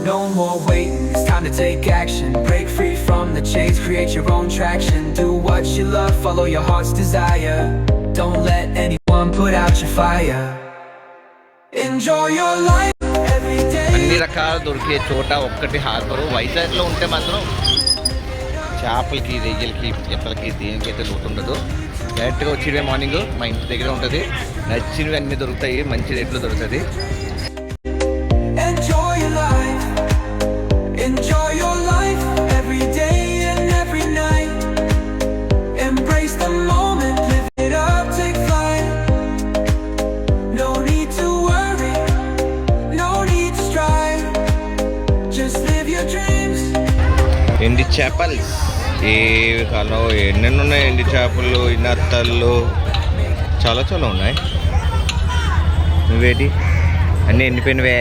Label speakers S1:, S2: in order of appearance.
S1: No more waiting, it's time to take action. Break free from the chains, create your own traction. Do what you love, follow your heart's desire. Don't let anyone put out your fire. Enjoy your life every day.
S2: అన్ని రకాల దొరికే చోట ఒక్కటి harbour. వైజాగ్లో ఉంటే మాత్రం చేపలకి, రొయ్యలకి, పీతలకి దేనికైతే లోటు ఉండదు. డైరెక్ట్గా వచ్చివే మార్నింగ్ మా ఇంటి దగ్గర ఉంటుంది. నచ్చినవి అన్నీ దొరుకుతాయి, మంచి రేట్లో దొరుకుతుంది.
S1: Enjoy your life. Enjoy your life every day and every night. Embrace the moment, live it up, take flight. No need to worry, no need to strive. Just live your dreams.
S2: ఎండి చేపలు ఏ కాలం ఎన్నెన్ని ఉన్నాయి. ఎండి చేపలు, ఇనత్తళ్ళు చాలా చాలా ఉన్నాయి. నువ్వేటి అన్నీ ఎండిపోయినవే.